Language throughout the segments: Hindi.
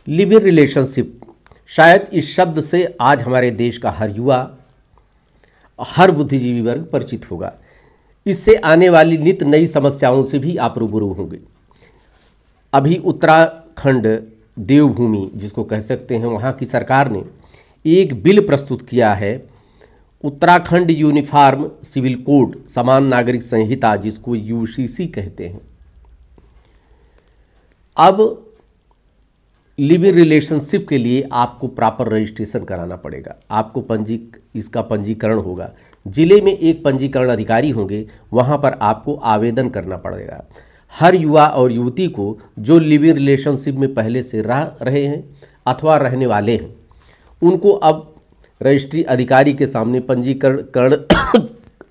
लिव इन रिलेशनशिप, शायद इस शब्द से आज हमारे देश का हर युवा, हर बुद्धिजीवी वर्ग परिचित होगा। इससे आने वाली नित नई समस्याओं से भी आप रूबरू होंगे। अभी उत्तराखंड देवभूमि जिसको कह सकते हैं, वहाँ की सरकार ने एक बिल प्रस्तुत किया है, उत्तराखंड यूनिफॉर्म सिविल कोड समान नागरिक संहिता, जिसको यूसीसी कहते हैं। अब लिव इन रिलेशनशिप के लिए आपको प्रॉपर रजिस्ट्रेशन कराना पड़ेगा। आपको इसका पंजीकरण होगा। जिले में एक पंजीकरण अधिकारी होंगे, वहाँ पर आपको आवेदन करना पड़ेगा। हर युवा और युवती को जो लिव इन रिलेशनशिप में पहले से रहे हैं अथवा रहने वाले हैं, उनको अब रजिस्ट्री अधिकारी के सामने, पंजीकरण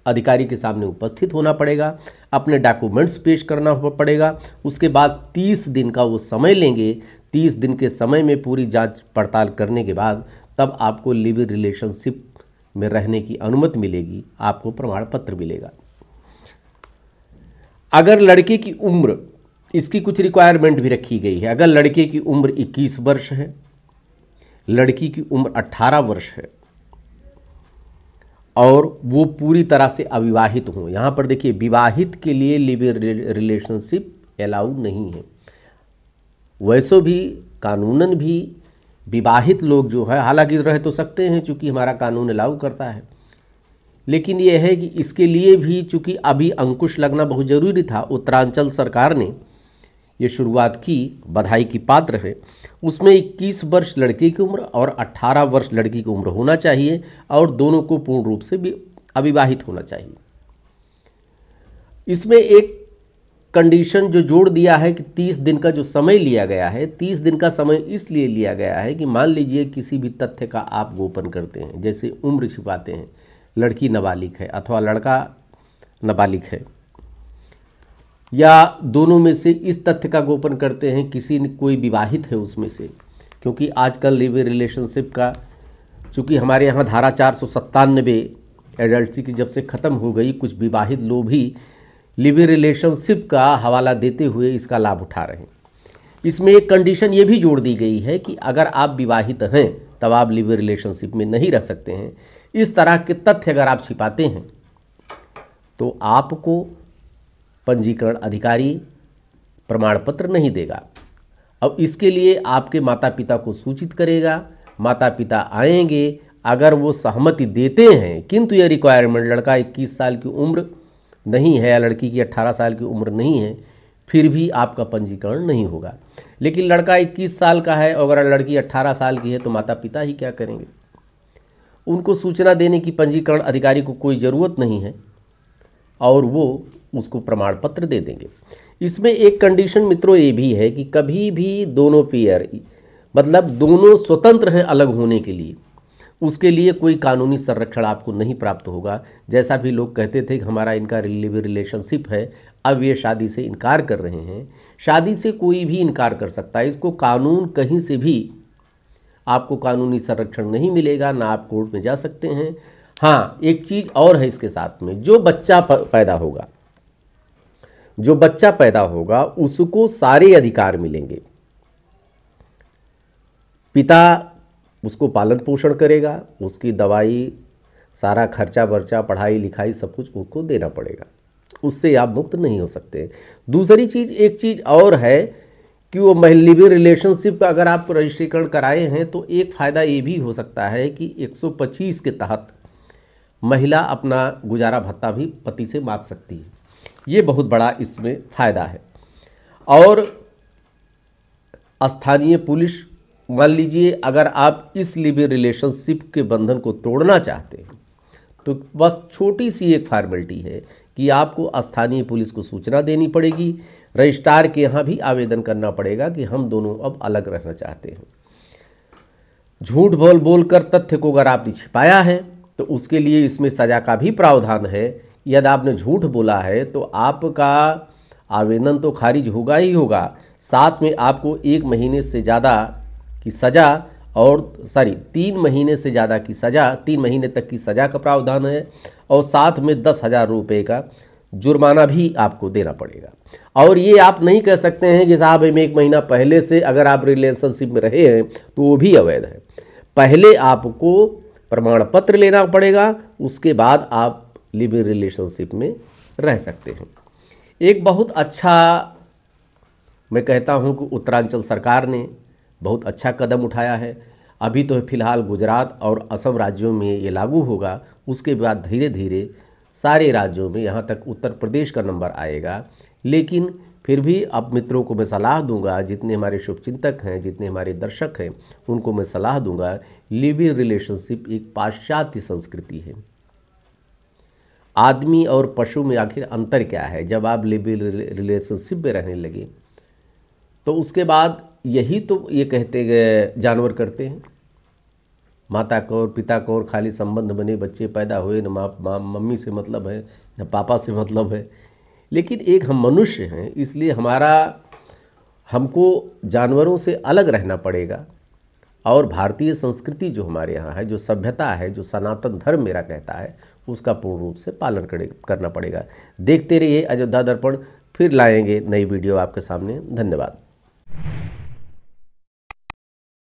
अधिकारी के सामने उपस्थित होना पड़ेगा, अपने डॉक्यूमेंट्स पेश करना पड़ेगा। उसके बाद 30 दिन का वो समय लेंगे। 30 दिन के समय में पूरी जांच पड़ताल करने के बाद तब आपको लिव इन रिलेशनशिप में रहने की अनुमति मिलेगी, आपको प्रमाण पत्र मिलेगा। अगर लड़के की उम्र, इसकी कुछ रिक्वायरमेंट भी रखी गई है। अगर लड़के की उम्र 21 वर्ष है, लड़की की उम्र 18 वर्ष है और वो पूरी तरह से अविवाहित हों। यहाँ पर देखिए, विवाहित के लिए लिव इन रिलेशनशिप अलाउ नहीं है। वैसे भी कानूनन भी विवाहित लोग जो है, हालांकि रह तो सकते हैं चूँकि हमारा कानून अलाउ करता है, लेकिन ये है कि इसके लिए भी चूँकि अभी अंकुश लगना बहुत ज़रूरी था। उत्तरांचल सरकार ने ये शुरुआत की, बधाई की पात्र है। उसमें 21 वर्ष लड़के की उम्र और 18 वर्ष लड़की की उम्र होना चाहिए और दोनों को पूर्ण रूप से भी अविवाहित होना चाहिए। इसमें एक कंडीशन जो जोड़ दिया है कि 30 दिन का जो समय लिया गया है, 30 दिन का समय इसलिए लिया गया है कि मान लीजिए किसी भी तथ्य का आप गोपन करते हैं, जैसे उम्र छिपाते हैं, लड़की नाबालिग है अथवा लड़का नाबालिग है, या दोनों में से इस तथ्य का गोपन करते हैं किसी ने कोई विवाहित है उसमें से, क्योंकि आजकल लिव इन रिलेशनशिप का, चूँकि हमारे यहाँ धारा 497 एडल्ट्री की जब से ख़त्म हो गई, कुछ विवाहित लोग भी लिव इन रिलेशनशिप का हवाला देते हुए इसका लाभ उठा रहे हैं। इसमें एक कंडीशन ये भी जोड़ दी गई है कि अगर आप विवाहित हैं तब आप लिव इन रिलेशनशिप में नहीं रह सकते हैं। इस तरह के तथ्य अगर आप छिपाते हैं तो आपको पंजीकरण अधिकारी प्रमाण पत्र नहीं देगा। अब इसके लिए आपके माता पिता को सूचित करेगा, माता पिता आएंगे, अगर वो सहमति देते हैं, किंतु ये रिक्वायरमेंट, लड़का 21 साल की उम्र नहीं है या लड़की की 18 साल की उम्र नहीं है, फिर भी आपका पंजीकरण नहीं होगा। लेकिन लड़का 21 साल का है और अगर लड़की 18 साल की है तो माता पिता ही क्या करेंगे? उनको सूचना देने की पंजीकरण अधिकारी को कोई ज़रूरत नहीं है और वो उसको प्रमाण पत्र दे देंगे। इसमें एक कंडीशन मित्रों ये भी है कि कभी भी दोनों पेयर, मतलब दोनों स्वतंत्र हैं अलग होने के लिए, उसके लिए कोई कानूनी संरक्षण आपको नहीं प्राप्त होगा। जैसा भी लोग कहते थे कि हमारा इनका लिव इन रिलेशनशिप है, अब ये शादी से इनकार कर रहे हैं। शादी से कोई भी इनकार कर सकता है, इसको कानून कहीं से भी आपको कानूनी संरक्षण नहीं मिलेगा, ना आप कोर्ट में जा सकते हैं। हाँ, एक चीज़ और है इसके साथ में, जो बच्चा पैदा होगा उसको सारे अधिकार मिलेंगे। पिता उसको पालन पोषण करेगा, उसकी दवाई, सारा खर्चा वर्चा, पढ़ाई लिखाई सब कुछ उसको देना पड़ेगा, उससे आप मुक्त नहीं हो सकते। दूसरी चीज़, एक चीज़ और है कि वो लिव इन रिलेशनशिप का अगर आप रजिस्ट्रेशन कराए हैं तो एक फ़ायदा ये भी हो सकता है कि 125 के तहत महिला अपना गुजारा भत्ता भी पति से मांग सकती है। ये बहुत बड़ा इसमें फ़ायदा है। और स्थानीय पुलिस, मान लीजिए अगर आप इस लिव इन रिलेशनशिप के बंधन को तोड़ना चाहते हैं तो बस छोटी सी एक फॉर्मेलिटी है कि आपको स्थानीय पुलिस को सूचना देनी पड़ेगी, रजिस्ट्रार के यहाँ भी आवेदन करना पड़ेगा कि हम दोनों अब अलग रहना चाहते हैं। झूठ बोल कर तथ्य को अगर आपने छिपाया है तो उसके लिए इसमें सज़ा का भी प्रावधान है। यदि आपने झूठ बोला है तो आपका आवेदन तो खारिज होगा ही होगा, साथ में आपको 1 महीने से ज़्यादा की सज़ा और 3 महीने से ज़्यादा की सज़ा, 3 महीने तक की सज़ा का प्रावधान है और साथ में 10,000 रुपये का जुर्माना भी आपको देना पड़ेगा। और ये आप नहीं कह सकते हैं कि साहब हम 1 महीना पहले से अगर आप रिलेशनशिप में रहे हैं तो वो भी अवैध है। पहले आपको प्रमाण पत्र लेना पड़ेगा, उसके बाद आप लिव इन रिलेशनशिप में रह सकते हैं। एक बहुत अच्छा, मैं कहता हूं कि उत्तरांचल सरकार ने बहुत अच्छा कदम उठाया है। अभी तो फिलहाल गुजरात और असम राज्यों में ये लागू होगा, उसके बाद धीरे धीरे सारे राज्यों में, यहाँ तक उत्तर प्रदेश का नंबर आएगा। लेकिन फिर भी अब मित्रों को मैं सलाह दूंगा, जितने हमारे शुभचिंतक हैं, जितने हमारे दर्शक हैं, उनको मैं सलाह दूंगा, लिव इन रिलेशनशिप एक पाश्चात्य संस्कृति है। आदमी और पशु में आखिर अंतर क्या है? जब आप लिव इन रिलेशनशिप में रहने लगे तो उसके बाद यही तो ये कहते गए जानवर करते हैं, माता को और पिता को और खाली संबंध बने, बच्चे पैदा हुए, न मम्मी से मतलब है न पापा से मतलब है। लेकिन एक हम मनुष्य हैं, इसलिए हमको जानवरों से अलग रहना पड़ेगा। और भारतीय संस्कृति जो हमारे यहाँ है, जो सभ्यता है, जो सनातन धर्म मेरा कहता है, उसका पूर्ण रूप से पालन करना पड़ेगा। देखते रहिए अयोध्या दर्पण, फिर लाएंगे नई वीडियो आपके सामने। धन्यवाद।